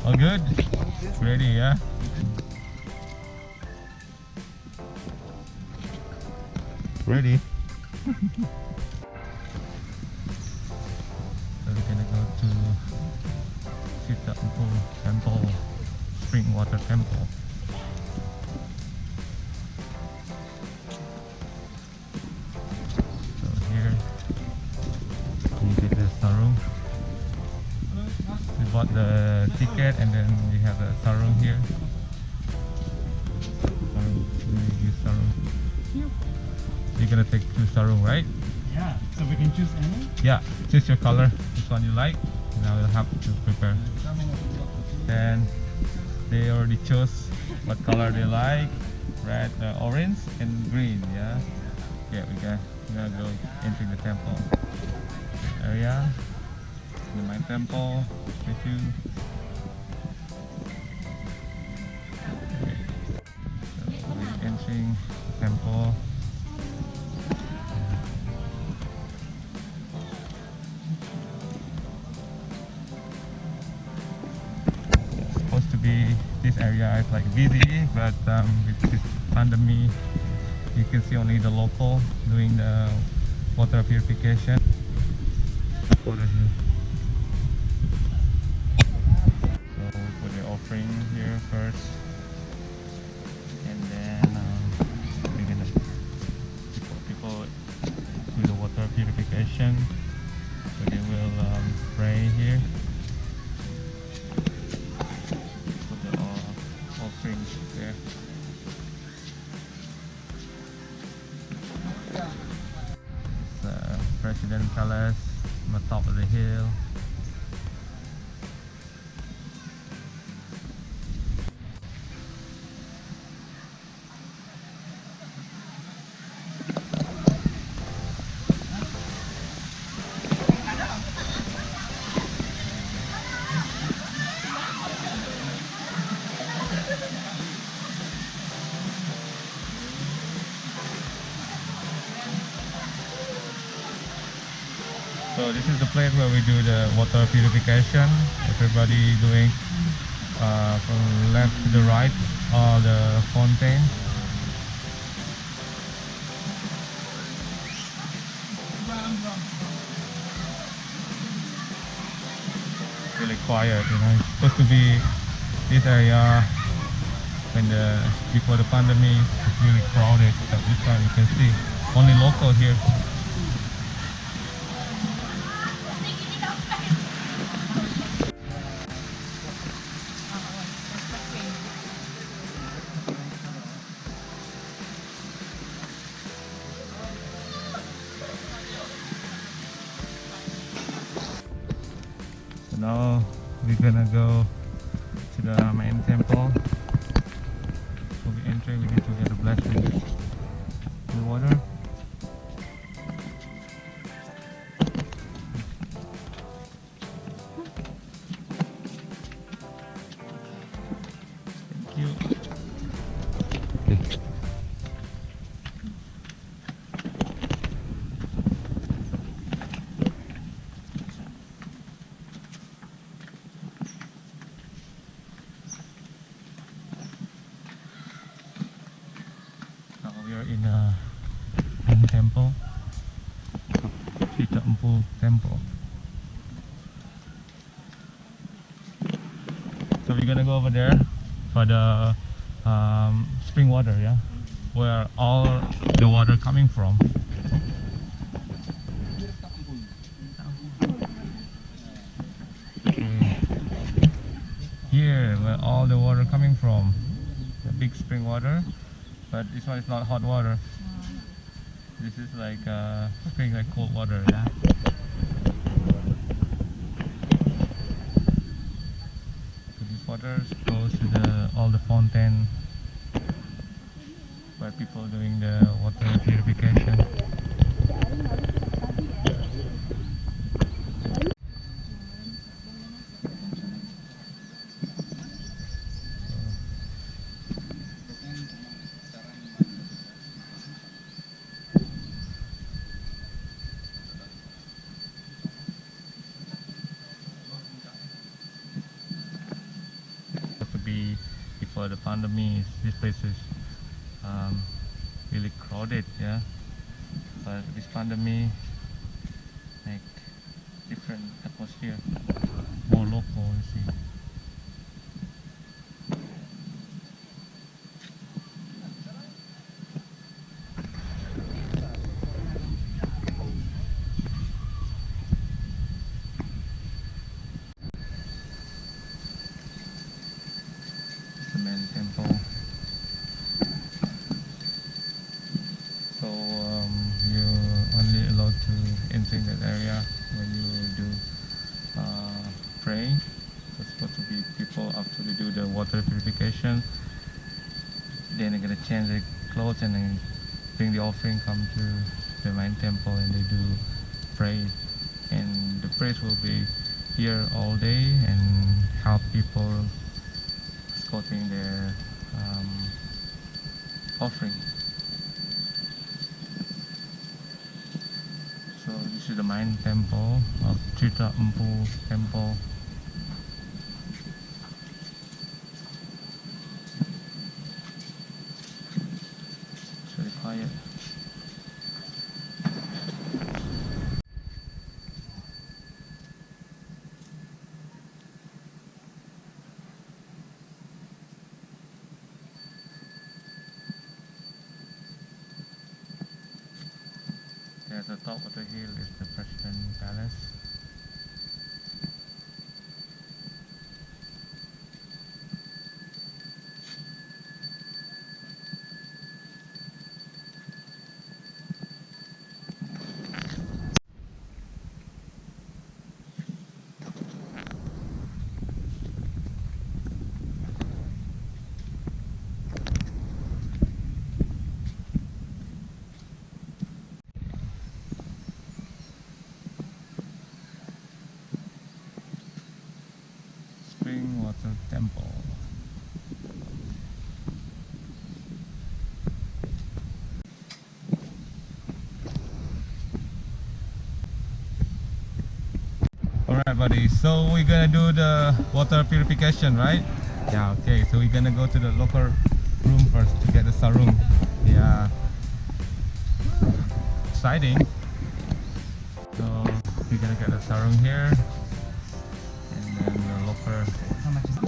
All good? Ready, yeah? Ready? So we're gonna go to Sita Empu Temple, Spring Water Temple. So here you get the sarung. We bought the ticket and then we have the sarung here. Sarung. You're gonna take 2 sarung, right? Yeah, so we can choose any? Yeah, choose your color, which one you like. Now we'll have to prepare. And they already chose what color they like. Red, orange and green, yeah? Yeah, we're gonna go entering the temple area. In my temple with you. Okay. So we're entering the temple. Supposed to be this area is like busy, but with this pandemic you can see only the local doing the water purification. Water here. So we put the offering here first, and then we're gonna people do the water purification. So they will pray here. Put the offerings there. It's President Palace on the top of the hill. So this is the place where we do the water purification. Everybody doing from left to the right, all the fountain. Really quiet, you know. It's supposed to be this area when before the pandemic it's really crowded. But this time you can see only local here. So now we're gonna go to the main temple. So we enter, we need to get a blessing in the water. Thank you. Okay. Now we are in a main temple, Sita Empu Temple. So we're gonna go over there for the spring water, yeah, where all the water coming from. Okay. Here, where all the water coming from, the big spring water, but this one is not hot water. This is like spring, like cold water, yeah. So this water goes to all the fountain where people doing the water purification. before the pandemic, this place is really crowded, yeah. But this pandemic make different atmosphere, more local, you see. The main temple. So you're only allowed to enter in that area when you do pray. There's supposed to be people after they do the water purification. Then they're gonna change their clothes and then bring the offering, come to the main temple, and they do pray. And the priest will be here all day and help people escorting their offering. So this is the main temple of Trita Empu Temple. It's very quiet. At the top of the hill is the President Palace. Spring Water Temple. Alright buddy, so we're gonna do the water purification, right? Yeah, okay, so we're gonna go to the locker room first to get the sarung. Yeah. Exciting. So we're gonna get the sarung here. And then the locker. How much is it?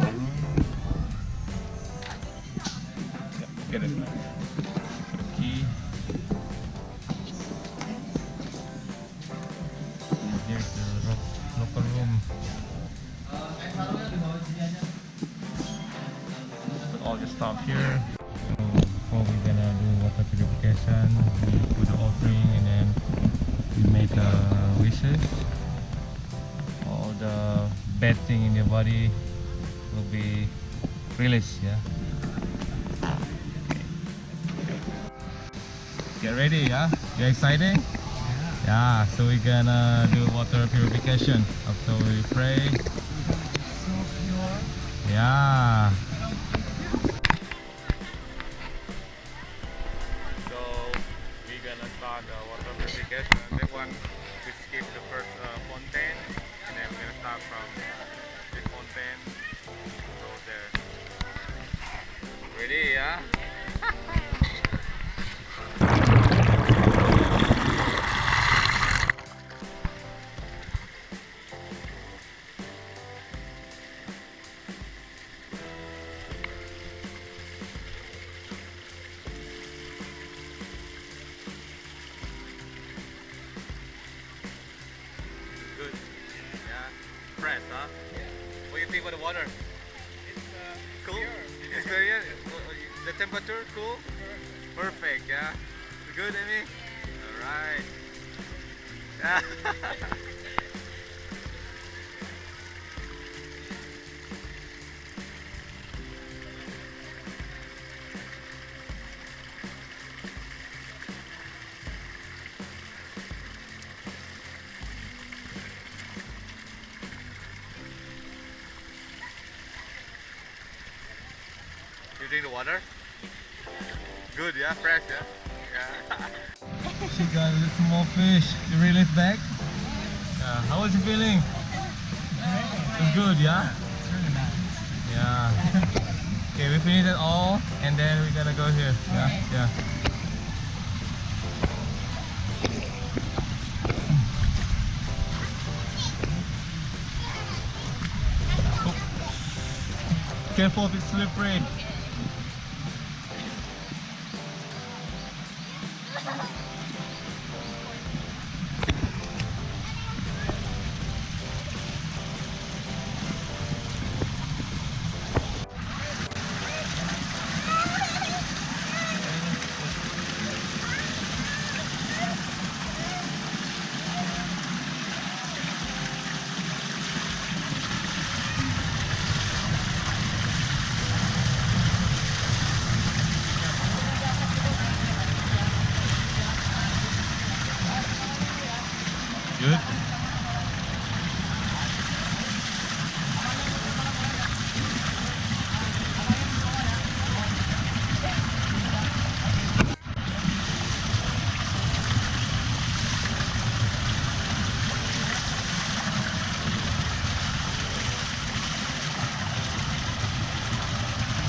Yeah, get it. Put the key. And here's the locker room. Put all the stuff here. So before we're gonna do water purification, we put the offering and then we make wishes. All the bad thing in your body will be released, yeah. Get ready, yeah. You excited? Yeah. So we're gonna do water purification after we pray. So pure. Yeah. So we're gonna start water purification. That one we skip the first fountain, and then we're gonna start from this fountain. Go there. Ready? Yeah. Good. Yeah. Fresh, huh? What do you think about the water? It's Cool. pure. It's very the temperature cool. Perfect. Yeah. Good, Amy. All right. Yeah. You drink the water? Good, yeah, fresh, yeah. Yeah. She got a little small fish. You release back? Yeah. How was you feeling? It's good, yeah? It's really nice. Yeah. Okay, we finished it all, and then we're gonna go here. Yeah, yeah. Careful, it's slippery. Good.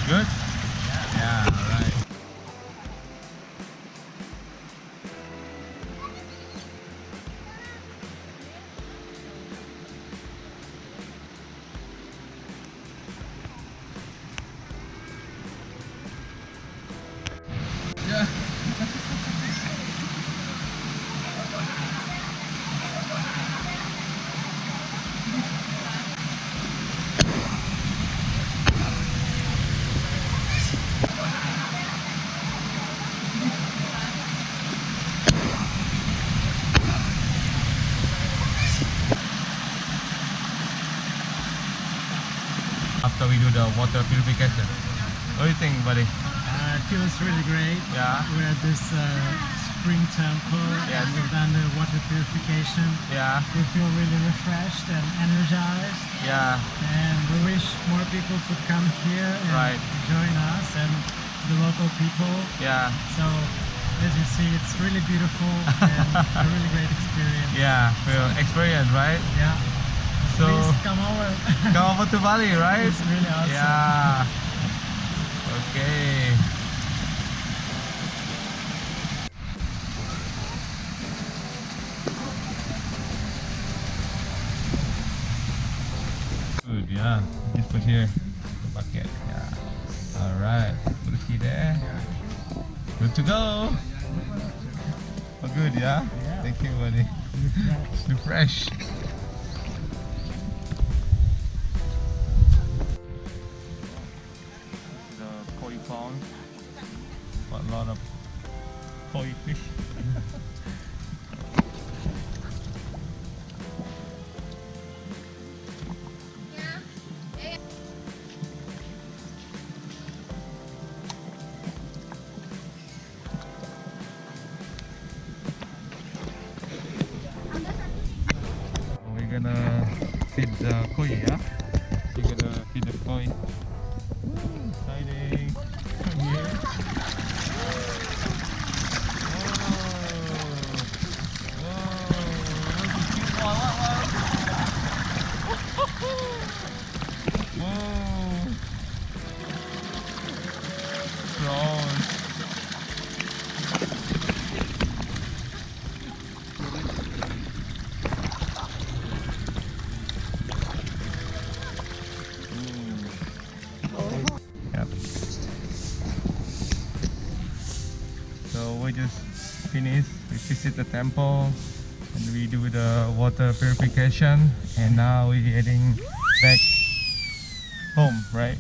Good? Yeah, alright. Yeah. After we do the water purification. What do you think, buddy? It feels really great. Yeah. We're at this spring temple Yes. and we've done the water purification. Yeah, We feel really refreshed and energized, yeah, and we wish more people could come here and Right. join us and the local people. yeah, So as you see, it's really beautiful and a really great experience. yeah. Real experience, right? Yeah. So Please come over. come over to Bali, right? It's really awesome. Yeah. Okay. Good, yeah. Just put here the bucket. Yeah. All right. Put the key there. Good to go. Oh, good, yeah. Yeah. Thank you, buddy. Refresh. The koi pond. Got a lot of koi fish. We're gonna feed the koi, yeah? We're gonna feed the koi. Woo, exciting. Come here. Whoa. Prawns. Yep. So we just finished. We visit the temple and we do the water purification, and now we're heading back home, right?